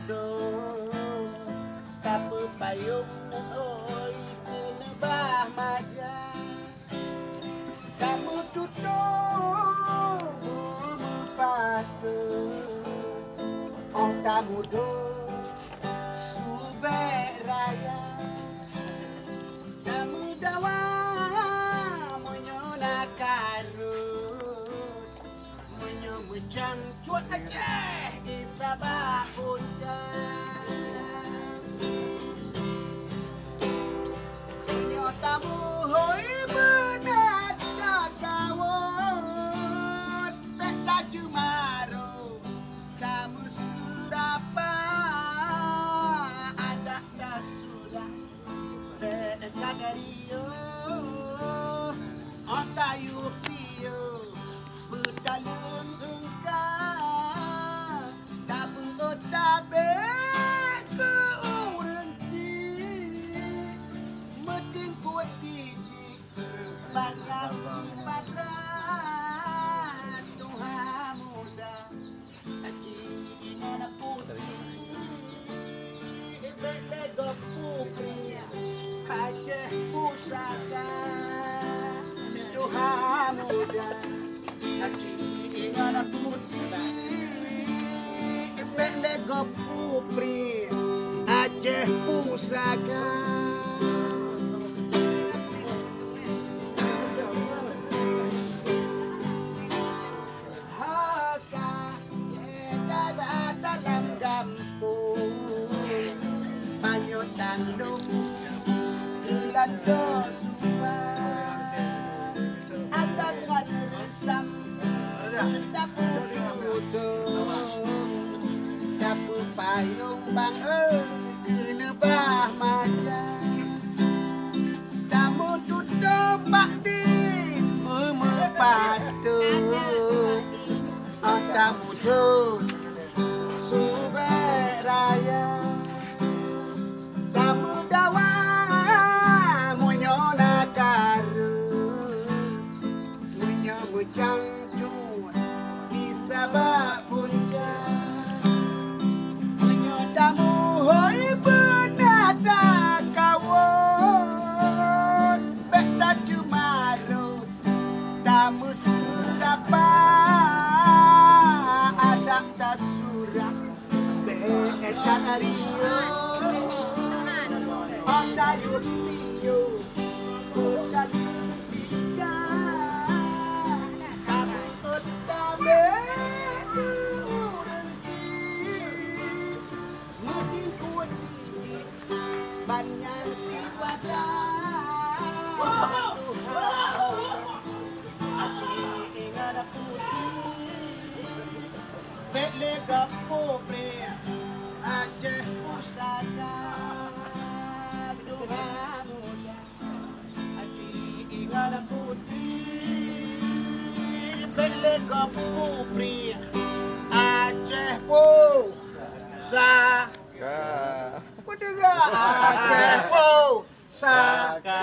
duduk Tapa payung oi kena bah majang Kamu duduk patut Oh kamu duduk subek raya Kamu dawa menyona karut Menyo-mencang cuat aja Isabah undang Senyor tamu hoi benar kawat Pek laju maru Kamu surapa Ada dah sudah Pek kagario Ontayu pio Bertalung engkau Tabu otabe ke urenti Meting kuat gigi Banyak sifatran Tuhan muda Aci ingin putih Lego pupri Aceh pusaka Tuhan muda Aci ingin putih Lego pupri Aceh pusaka dalam gampung Panyut dandung Gelando subang Adangan resam Dapur duduk Dapur payung bang Kena bah majang Tamu duduk bakdi Memepatuh Tamu duduk subek raya Kamu dawa menyona karut Menyo-mencang cuat Isabah puncak Menyodamu hoi benada kawan Bek laju marut Tamu surapa Ada dah surat Bek kanario Ontayu pio Bertalung tiga Kamu otabe Mungkin kuat gigi Banyak sifatran Aci ingat putih Bek lega pupri Aceh pusaka Tuhan muda Aci ingat putih Bek lega pupri Aceh pusaka Aceh pusaka